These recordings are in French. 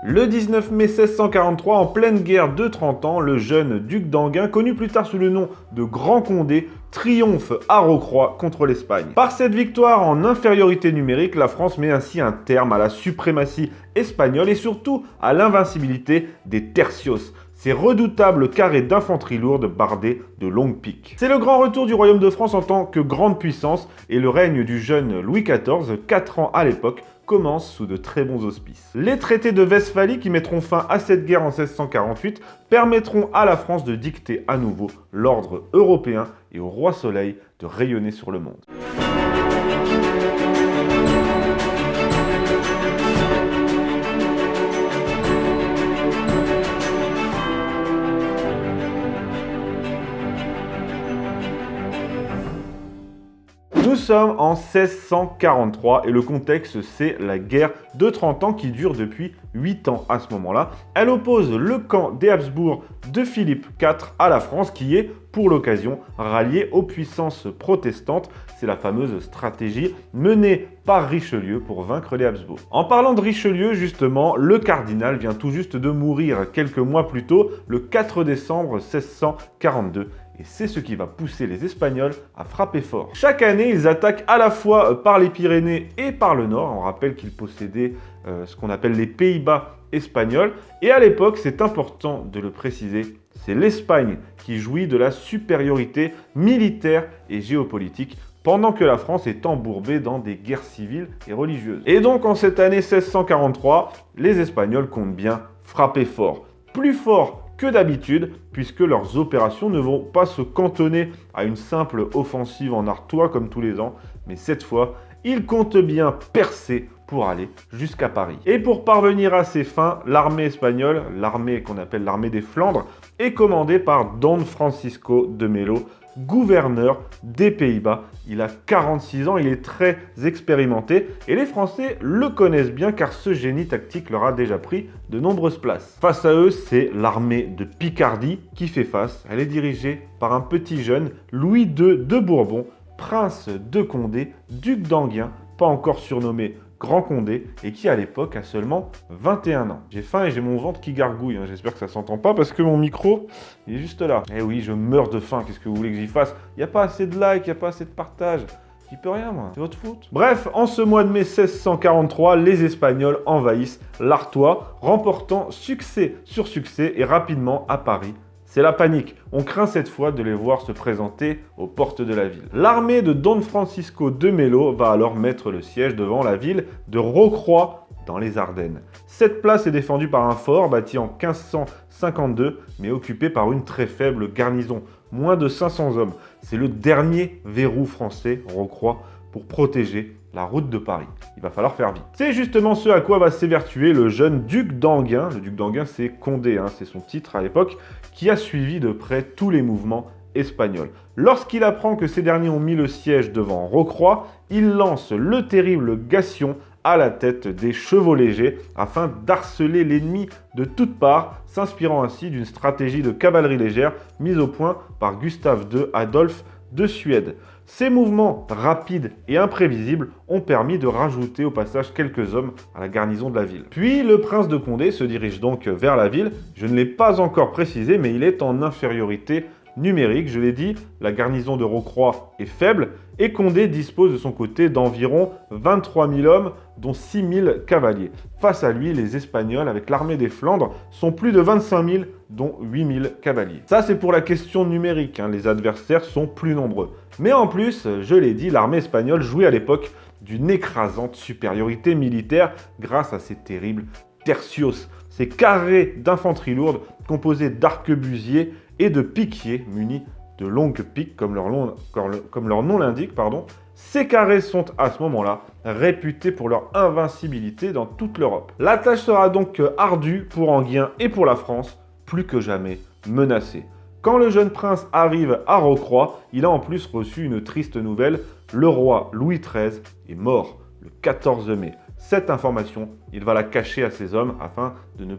Le 19 mai 1643, en pleine guerre de 30 ans, le jeune duc d'Enghien, connu plus tard sous le nom de Grand Condé, triomphe à Rocroi contre l'Espagne. Par cette victoire en infériorité numérique, la France met ainsi un terme à la suprématie espagnole et surtout à l'invincibilité des tercios, ces redoutables carrés d'infanterie lourde bardés de longues piques. C'est le grand retour du royaume de France en tant que grande puissance et le règne du jeune Louis XIV, 4 ans à l'époque, commence sous de très bons auspices. Les traités de Westphalie qui mettront fin à cette guerre en 1648 permettront à la France de dicter à nouveau l'ordre européen et au roi Soleil de rayonner sur le monde. Nous sommes en 1643 et le contexte c'est la guerre de 30 ans qui dure depuis 8 ans à ce moment-là. Elle oppose le camp des Habsbourg de Philippe IV à la France qui est pour l'occasion ralliée aux puissances protestantes. C'est la fameuse stratégie menée par Richelieu pour vaincre les Habsbourg. En parlant de Richelieu justement, le cardinal vient tout juste de mourir quelques mois plus tôt, le 4 décembre 1642. Et c'est ce qui va pousser les Espagnols à frapper fort. Chaque année, ils attaquent à la fois par les Pyrénées et par le nord. On rappelle qu'ils possédaient ce qu'on appelle les Pays-Bas espagnols. Et à l'époque, c'est important de le préciser, c'est l'Espagne qui jouit de la supériorité militaire et géopolitique, pendant que la France est embourbée dans des guerres civiles et religieuses. Et donc, en cette année 1643, les Espagnols comptent bien frapper fort. Plus fort que d'habitude, puisque leurs opérations ne vont pas se cantonner à une simple offensive en Artois comme tous les ans, mais cette fois, ils comptent bien percer pour aller jusqu'à Paris. Et pour parvenir à ces fins, l'armée espagnole, l'armée qu'on appelle l'armée des Flandres, est commandée par Don Francisco de Melo, gouverneur des Pays-Bas. Il a 46 ans, il est très expérimenté et les Français le connaissent bien car ce génie tactique leur a déjà pris de nombreuses places. Face à eux, c'est l'armée de Picardie qui fait face. Elle est dirigée par un petit jeune, Louis II de Bourbon, prince de Condé, duc d'Enghien, pas encore surnommé Grand Condé, et qui à l'époque a seulement 21 ans. J'ai faim et j'ai mon ventre qui gargouille, hein. J'espère que ça s'entend pas parce que mon micro il est juste là. Eh oui, je meurs de faim, qu'est-ce que vous voulez que j'y fasse? Il n'y a pas assez de likes, il n'y a pas assez de partage. J'y peux rien moi, c'est votre faute. Bref, en ce mois de mai 1643, les Espagnols envahissent l'Artois, remportant succès sur succès et rapidement à Paris. C'est la panique. On craint cette fois de les voir se présenter aux portes de la ville. L'armée de Don Francisco de Melo va alors mettre le siège devant la ville de Rocroi dans les Ardennes. Cette place est défendue par un fort bâti en 1552, mais occupé par une très faible garnison, moins de 500 hommes. C'est le dernier verrou français, Rocroi, pour protéger la route de Paris. Il va falloir faire vite. C'est justement ce à quoi va s'évertuer le jeune duc d'Enghien. Le duc d'Enghien, c'est Condé, hein, c'est son titre à l'époque, qui a suivi de près tous les mouvements espagnols. Lorsqu'il apprend que ces derniers ont mis le siège devant Rocroi, il lance le terrible Gassion à la tête des chevaux légers afin d'harceler l'ennemi de toutes parts, s'inspirant ainsi d'une stratégie de cavalerie légère mise au point par Gustave II Adolphe de Suède. Ces mouvements rapides et imprévisibles ont permis de rajouter au passage quelques hommes à la garnison de la ville. Puis le prince de Condé se dirige donc vers la ville. Je ne l'ai pas encore précisé, mais il est en infériorité numérique. Je l'ai dit, la garnison de Rocroi est faible et Condé dispose de son côté d'environ 23 000 hommes, dont 6 000 cavaliers. Face à lui, les Espagnols, avec l'armée des Flandres, sont plus de 25 000, dont 8 000 cavaliers. Ça, c'est pour la question numérique, hein. Les adversaires sont plus nombreux. Mais en plus, je l'ai dit, l'armée espagnole jouait à l'époque d'une écrasante supériorité militaire grâce à ces terribles tercios, ces carrés d'infanterie lourde composés d'arquebusiers et de piquiers munis de longues piques, comme leur nom l'indique. Ces carrés sont à ce moment-là réputés pour leur invincibilité dans toute l'Europe. La tâche sera donc ardue pour Enghien et pour la France, plus que jamais menacée. Quand le jeune prince arrive à Rocroi, il a en plus reçu une triste nouvelle. Le roi Louis XIII est mort le 14 mai. Cette information, il va la cacher à ses hommes afin de ne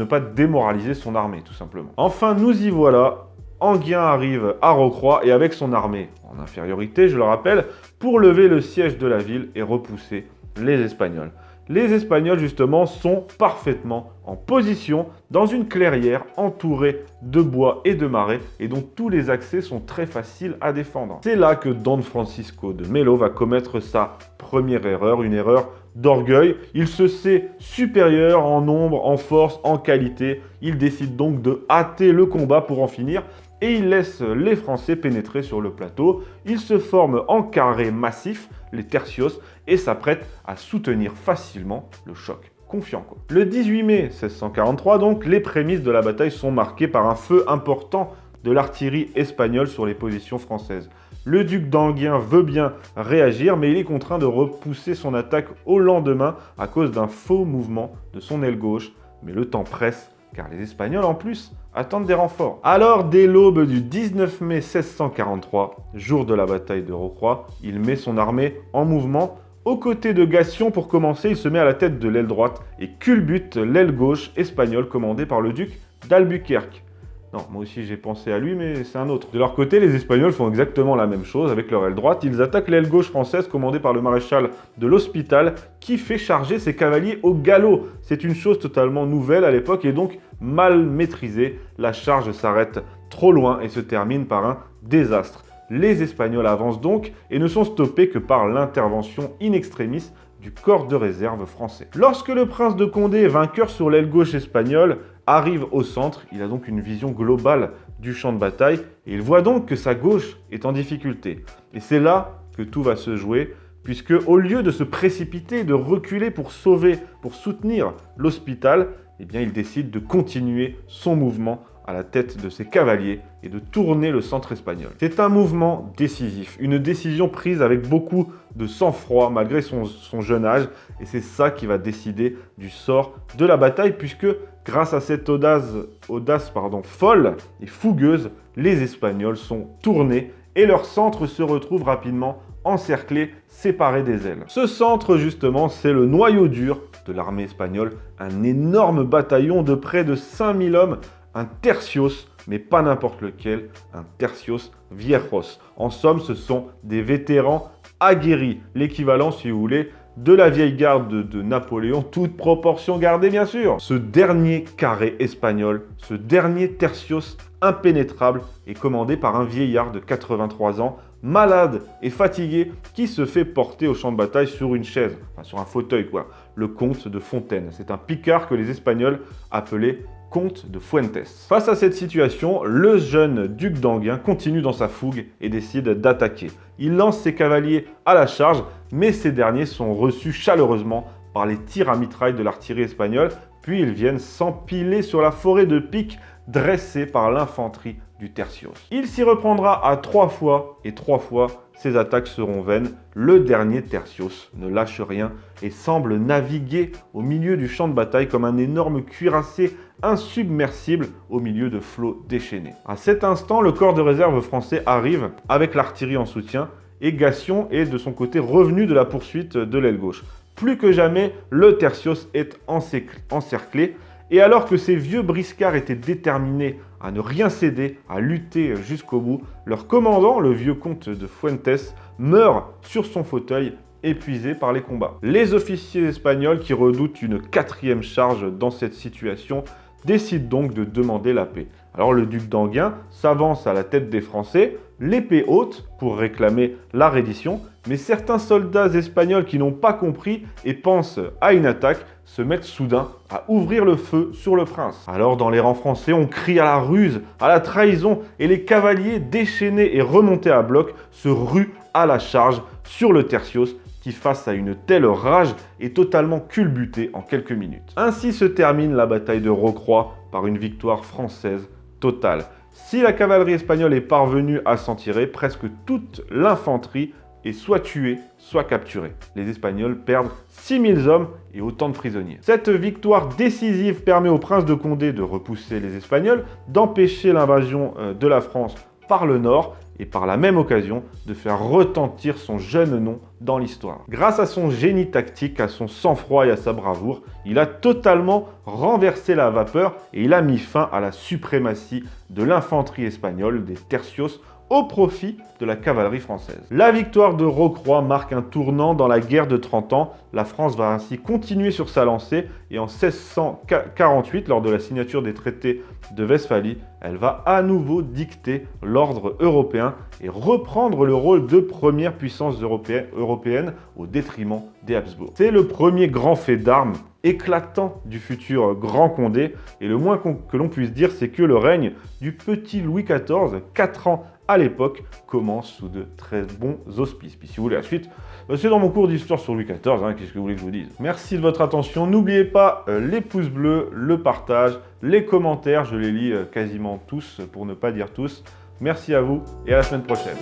pas démoraliser son armée, tout simplement. Enfin, nous y voilà. Enghien arrive à Rocroi et avec son armée, en infériorité, je le rappelle, pour lever le siège de la ville et repousser les Espagnols. Les Espagnols, justement, sont parfaitement en position dans une clairière entourée de bois et de marais et dont tous les accès sont très faciles à défendre. C'est là que Don Francisco de Melo va commettre sa première erreur, une erreur d'orgueil. Il se sait supérieur en nombre, en force, en qualité. Il décide donc de hâter le combat pour en finir et il laisse les Français pénétrer sur le plateau. Ils se forment en carré massif, les tercios, et s'apprêtent à soutenir facilement le choc. Confiant quoi. Le 18 mai 1643, donc, les prémices de la bataille sont marquées par un feu important de l'artillerie espagnole sur les positions françaises. Le duc d'Enghien veut bien réagir, mais il est contraint de repousser son attaque au lendemain à cause d'un faux mouvement de son aile gauche. Mais le temps presse, car les Espagnols, en plus, attendent des renforts. Alors, dès l'aube du 19 mai 1643, jour de la bataille de Rocroi, il met son armée en mouvement. Aux côtés de Gassion, pour commencer, il se met à la tête de l'aile droite et culbute l'aile gauche espagnole commandée par le duc d'Albuquerque. Non, moi aussi j'ai pensé à lui, mais c'est un autre. De leur côté, les Espagnols font exactement la même chose avec leur aile droite. Ils attaquent l'aile gauche française commandée par le maréchal de l'Hospital qui fait charger ses cavaliers au galop. C'est une chose totalement nouvelle à l'époque et donc mal maîtrisée. La charge s'arrête trop loin et se termine par un désastre. Les Espagnols avancent donc et ne sont stoppés que par l'intervention in extremis du corps de réserve français. Lorsque le prince de Condé, vainqueur sur l'aile gauche espagnole, arrive au centre, il a donc une vision globale du champ de bataille et il voit donc que sa gauche est en difficulté. Et c'est là que tout va se jouer, puisque au lieu de se précipiter, de reculer pour sauver, pour soutenir l'Hospital, eh bien il décide de continuer son mouvement à la tête de ses cavaliers et de tourner le centre espagnol. C'est un mouvement décisif, une décision prise avec beaucoup de sang-froid malgré son jeune âge, et c'est ça qui va décider du sort de la bataille, puisque grâce à cette audace folle et fougueuse, les Espagnols sont tournés et leur centre se retrouve rapidement encerclé, séparé des ailes. Ce centre, justement, c'est le noyau dur de l'armée espagnole, un énorme bataillon de près de 5000 hommes, un tercios, mais pas n'importe lequel, un tercios viejos. En somme, ce sont des vétérans aguerris, l'équivalent, si vous voulez, de la vieille garde de Napoléon, toute proportion gardée bien sûr. Ce dernier carré espagnol, ce dernier tercios impénétrable est commandé par un vieillard de 83 ans, malade et fatigué, qui se fait porter au champ de bataille sur une chaise, enfin sur un fauteuil quoi, le comte de Fontaine. C'est un picard que les Espagnols appelaient comte de Fuentes. Face à cette situation, le jeune duc d'Enghien continue dans sa fougue et décide d'attaquer. Il lance ses cavaliers à la charge, mais ces derniers sont reçus chaleureusement par les tirs à mitraille de l'artillerie espagnole, puis ils viennent s'empiler sur la forêt de piques dressée par l'infanterie du tercios. Il s'y reprendra à 3 fois, et 3 fois, ses attaques seront vaines. Le dernier tercios ne lâche rien et semble naviguer au milieu du champ de bataille comme un énorme cuirassé insubmersible au milieu de flots déchaînés. À cet instant, le corps de réserve français arrive avec l'artillerie en soutien et Gassion est de son côté revenu de la poursuite de l'aile gauche. Plus que jamais, le tercios est encerclé et alors que ces vieux briscards étaient déterminés à ne rien céder, à lutter jusqu'au bout, leur commandant, le vieux comte de Fuentes, meurt sur son fauteuil, épuisé par les combats. Les officiers espagnols, qui redoutent une 4e charge dans cette situation, décident donc de demander la paix. Alors le duc d'Enghien s'avance à la tête des Français, l'épée haute pour réclamer la reddition, mais certains soldats espagnols qui n'ont pas compris et pensent à une attaque se mettent soudain à ouvrir le feu sur le prince. Alors dans les rangs français, on crie à la ruse, à la trahison, et les cavaliers déchaînés et remontés à bloc se ruent à la charge sur le tercios, qui, face à une telle rage, est totalement culbuté en quelques minutes. Ainsi se termine la bataille de Rocroi par une victoire française totale. Si la cavalerie espagnole est parvenue à s'en tirer, presque toute l'infanterie est soit tuée, soit capturée. Les Espagnols perdent 6000 hommes et autant de prisonniers. Cette victoire décisive permet au prince de Condé de repousser les Espagnols, d'empêcher l'invasion de la France par le nord et par la même occasion de faire retentir son jeune nom dans l'histoire. Grâce à son génie tactique, à son sang-froid et à sa bravoure, il a totalement renversé la vapeur et il a mis fin à la suprématie de l'infanterie espagnole, des tercios, au profit de la cavalerie française. La victoire de Rocroi marque un tournant dans la guerre de 30 ans. La France va ainsi continuer sur sa lancée et en 1648, lors de la signature des traités de Westphalie, elle va à nouveau dicter l'ordre européen et reprendre le rôle de première puissance européenne au détriment des Habsbourg. C'est le premier grand fait d'armes éclatant du futur Grand Condé et le moins que l'on puisse dire, c'est que le règne du petit Louis XIV, 4 ans à l'époque, commence sous de très bons auspices. Puis si vous voulez la suite, c'est dans mon cours d'histoire sur Louis XIV, qu'est-ce que vous voulez que je vous dise? Merci de votre attention, n'oubliez pas les pouces bleus, le partage, les commentaires, je les lis quasiment tous, pour ne pas dire tous. Merci à vous et à la semaine prochaine.